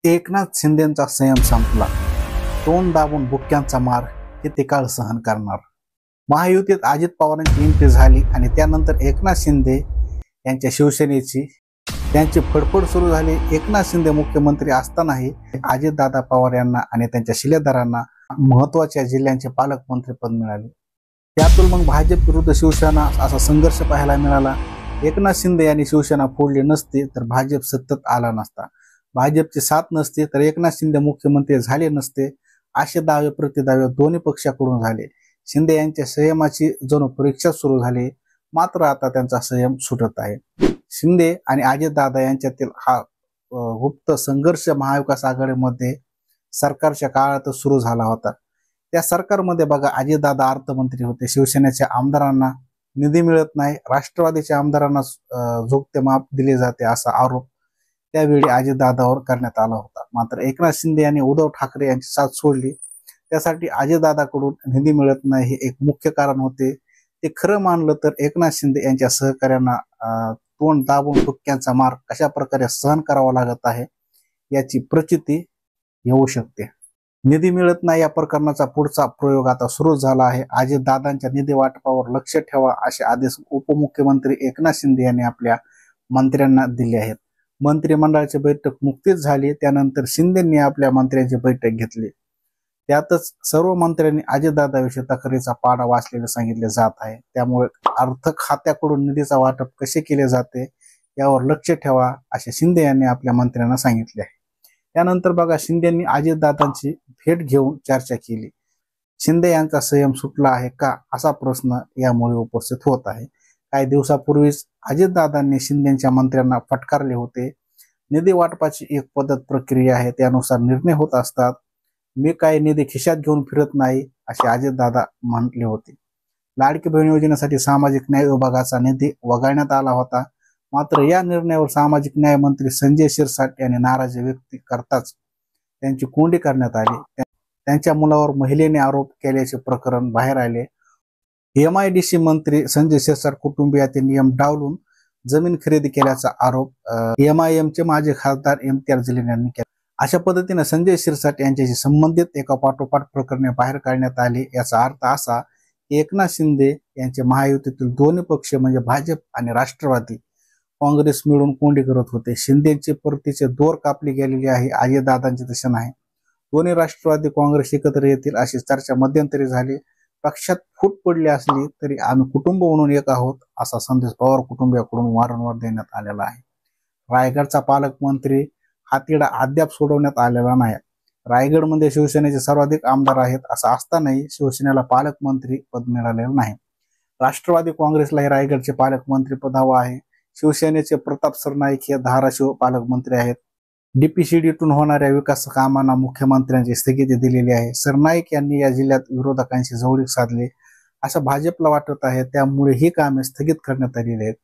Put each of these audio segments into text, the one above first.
एकनाथ शिंदेचा संयम संपला. तोंड दाबून बुक्क्यांचा मार किती काळ सहन करणार. महायुतीत अजित पवारांची एंट्री झाली आणि त्यानंतर एकनाथ शिंदे यांच्या शिवसेनेची त्यांची फडफड सुरू झाली. एकनाथ शिंदे मुख्यमंत्री असतानाही अजितदादा पवार यांना आणि त्यांच्या शिलेदारांना महत्वाच्या जिल्ह्यांचे पालकमंत्रीपद मिळाले. त्यातून मग भाजप विरुद्ध शिवसेना असा संघर्ष पाहायला मिळाला. एकनाथ शिंदे यांनी शिवसेना फोडली नसती तर भाजप सत्तेत आला नसता. भाजपची साथ नसते तर एकनाथ शिंदे मुख्यमंत्री झाले नसते. असे दावे प्रतिदावे दोन्ही पक्षाकडून झाले. शिंदे यांच्या संयमाची जणू परीक्षा सुरू झाली. मात्र आता त्यांचा संयम सुटत आहे. शिंदे आणि अजितदादा यांच्यातील हा गुप्त संघर्ष महाविकास आघाडीमध्ये सरकारच्या काळात सुरू झाला होता. त्या सरकारमध्ये बघा, अजितदादा अर्थमंत्री होते. शिवसेनेच्या आमदारांना निधी मिळत नाही, राष्ट्रवादीच्या आमदारांना झोकते माप दिले जाते असा आरोप त्यावेळी अजितदादावर करण्यात आला होता. मात्र एकनाथ शिंदे यांनी उद्धव ठाकरे यांची साथ सोडली. त्यासाठी अजितदादाकडून निधी मिळत नाही हे एक मुख्य कारण होते. ते खरं मानलं तर एकनाथ शिंदे यांच्या सहकार्यांना तोंड दाबून बुक्क्यांचा मार कशा प्रकारे सहन करावा लागत आहे याची प्रचिती येऊ शकते. निधी मिळत नाही या प्रकरणाचा पुढचा प्रयोग आता सुरू झाला आहे. अजितदादांच्या निधी वाटपावर लक्ष ठेवा असे आदेश उपमुख्यमंत्री एकनाथ शिंदे यांनी आपल्या मंत्र्यांना दिले आहेत. मंत्रिमंडळाची बैठक नुकतीच झाली. त्यानंतर शिंदेंनी आपल्या मंत्र्यांची बैठक घेतली. त्यातच सर्व मंत्र्यांनी अजितदादाविषयी तक्रारीचा पाढा वाचलेला सांगितले जात आहे. त्यामुळे अर्थ खात्याकडून निधीचा वाटप कसे केले जाते यावर लक्ष ठेवा असे शिंदे यांनी आपल्या मंत्र्यांना सांगितले आहे. त्यानंतर बघा, शिंदेंनी अजितदादांची भेट घेऊन चर्चा केली. शिंदे यांचा संयम सुटला आहे का असा प्रश्न यामुळे उपस्थित होत आहे. काही दिवसापूर्वीच अजितदादांनी शिंदेच्या मंत्र्यांना फटकारले होते. निधी वाटपाची एक पद्धत प्रक्रिया आहे, त्यानुसार निर्णय होत असतात. मी काही निधी खिशात घेऊन फिरत नाही असे अजितदादा म्हटले होते. लाडकी बहीण योजनेसाठी सामाजिक न्याय विभागाचा निधी वगळण्यात आला होता. मात्र या निर्णयावर सामाजिक न्याय मंत्री संजय शिरसाट यांनी नाराजी व्यक्त करताच त्यांची कोंडी करण्यात आली. त्यांच्या मुलावर महिलेने आरोप केल्याचे प्रकरण बाहेर आले. MIDC मंत्री संजय शिरसाट कुटुंबियाचे नियम डावलून जमीन खरेदी केल्याचा आरोप MIMचे माजी खासदार इम्तियाज जलील यांनी केला. अशा पद्धतीने संजय शिरसाट यांच्याशी संबंधित एका पाठोपाठ प्रकरणे बाहेर काढण्यात आली. याचा अर्थ असा की एकनाथ शिंदे यांचे महायुतीतील दोन्ही पक्ष म्हणजे भाजप आणि राष्ट्रवादी काँग्रेस मिळून कोंडी करत होते. शिंदेचे परतीचे दोर कापली गेलेली आहे. अजितदादांचे तसे नाही. दोन्ही राष्ट्रवादी काँग्रेस एकत्र येतील अशी चर्चा मध्यंतरी झाली. पक्षात फूट पडली असली तरी आम्ही कुटुंब म्हणून एक आहोत असा संदेश पवार कुटुंबियाकडून वारंवार देण्यात आलेला आहे. रायगडचा पालकमंत्री हा तिढा अद्याप सोडवण्यात आलेला नाही. रायगडमध्ये शिवसेनेचे सर्वाधिक आमदार आहेत. असं असतानाही शिवसेनेला पालकमंत्री पद मिळालेलं नाही. राष्ट्रवादी काँग्रेसलाही रायगडचे पालकमंत्री पद हवं आहे. शिवसेनेचे प्रताप सरनाईक हे धाराशिव पालकमंत्री आहेत. DPCDतून होणाऱ्या विकास कामांना मुख्यमंत्र्यांची स्थगिती दिलेली आहे. सरनाईक यांनी या जिल्ह्यात विरोधकांशी जवळीक साधली असं भाजपला वाटत आहे. त्यामुळे ही कामे स्थगित करण्यात आलेली आहेत.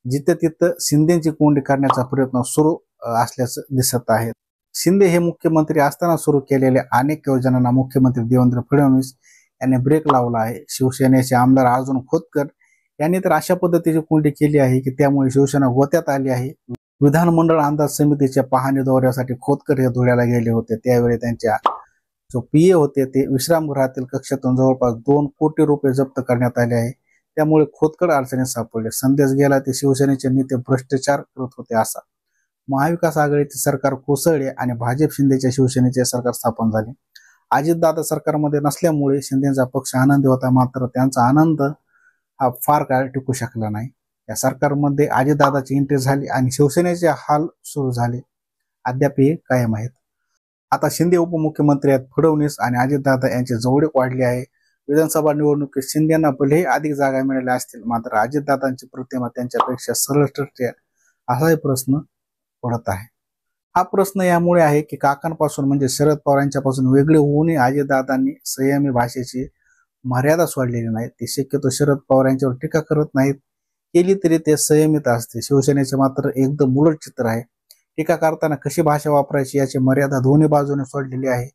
जिथे तिथं शिंदेची कोंडी करण्याचा प्रयत्न सुरू असल्याचं दिसत आहे. शिंदे हे मुख्यमंत्री असताना सुरू केलेल्या अनेक योजनांना मुख्यमंत्री देवेंद्र फडणवीस यांनी ब्रेक लावला आहे. शिवसेनेचे आमदार अर्जुन खोतकर यांनी तर अशा पद्धतीची कोंडी केली आहे की त्यामुळे शिवसेना गोत्यात आली आहे. विधानमंडळ अंदाज समितीच्या पाहणी दौऱ्यासाठी खोतकर हे धुळ्याला गेले होते. त्यावेळी त्यांच्या जो PA होते ते विश्रामगृहातील कक्षातून जवळपास 2 कोटी रुपये जप्त करण्यात आले आहे. त्यामुळे खोतकर अडचणीत सापडले. संदेश गेला ते शिवसेनेचे नेते भ्रष्टाचार करत होते असा. महाविकास आघाडीचे सरकार कोसळले आणि भाजप शिंदेच्या शिवसेनेचे सरकार स्थापन झाले. अजितदादा सरकारमध्ये नसल्यामुळे शिंदेचा पक्ष आनंदी होता. मात्र त्यांचा आनंद हा फार काळ टिकू शकला नाही. या सरकारमध्ये अजितदादाची एंट्री झाली आणि शिवसेनेचे हाल सुरू झाले. अद्यापही कायम आहेत. आता शिंदे उपमुख्यमंत्री आहेत. फडणवीस आणि अजितदादा यांची जवळीक वाढली आहे. विधानसभा निवडणुकीत शिंदेना भलेही अधिक जागा मिळाल्या असतील, मात्र अजितदादांची प्रतिमा त्यांच्यापेक्षा सरळ ठरते असाही प्रश्न पडत आहे. हा प्रश्न यामुळे आहे की काकांपासून म्हणजे शरद पवार यांच्यापासून वेगळे होऊनही अजितदादांनी संयमी भाषेची मर्यादा सोडलेली नाही. ते शक्यतो शरद पवार यांच्यावर टीका करत नाहीत. केली तरी ते संयमित असते. शिवसेनेचे मात्र एकदम उलट चित्र आहे. टीका करताना कशी भाषा वापरायची याची मर्यादा दोन्ही बाजूने सोडलेली आहे.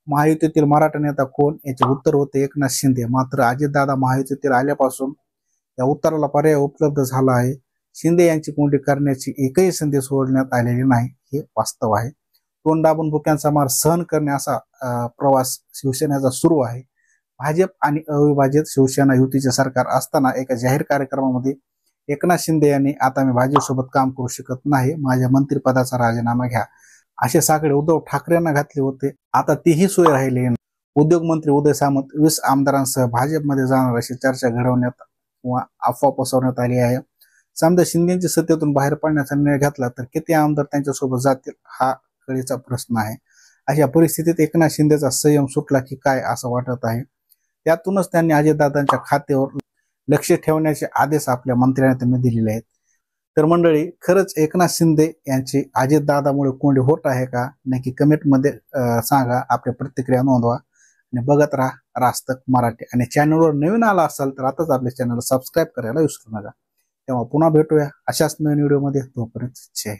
महायुतीतील मराठा नेता कोण याचे उत्तर होते एकनाथ शिंदे. मात्र अजितदादा महायुतीतील आल्यापासून या उत्तराला पर्याय उपलब्ध झाला आहे. शिंदे यांची कोंडी करण्याची एकही संधी सोडण्यात आलेली नाही हे वास्तव आहे. तोंड दाबून बुक्यांचा मार सहन करणे असा प्रवास शिवसेनेचा सुरू आहे. भाजप आणि अविभाजित शिवसेना युतीचे सरकार असताना एका जाहीर कार्यक्रमामध्ये एकनाथ शिंदे यांनी आता मी भाजपसोबत काम करू शकत नाही, माझ्या मंत्रिपदाचा राजीनामा घ्या असे साकडे उद्धव ठाकरेंना घातले होते. आता तीही सोय राहिली. उद्योग मंत्री उदय सामंत 20 आमदारांसह भाजपमध्ये जाणार अशी चर्चा घडवण्यात किंवा अफवा पसरवण्यात आली आहे. समजा शिंदेची सत्तेतून बाहेर पडण्याचा निर्णय घेतला तर किती आमदार त्यांच्यासोबत जातील हा कळीचा प्रश्न आहे. अशा परिस्थितीत एकनाथ शिंदेचा संयम सुटला की काय असं वाटत आहे. त्यातूनच त्यांनी अजितदादांच्या खात्यावर लक्ष ठेवण्याचे आदेश आपल्या मंत्र्यांना त्यांनी दिलेले आहेत. तर मंडळी, खरंच एकनाथ शिंदे यांची अजितदादामुळे कोंडी होत आहे का? नक्की कमेंटमध्ये सांगा, आपल्या प्रतिक्रिया नोंदवा आणि बघत राहा राजतक मराठी. आणि चॅनलवर नवीन आला असाल तर आताच आपल्या चॅनलला सबस्क्राईब करायला विसरू नका. तेव्हा पुन्हा भेटूया अशाच नवीन व्हिडिओमध्ये. तोपर्यंत जय.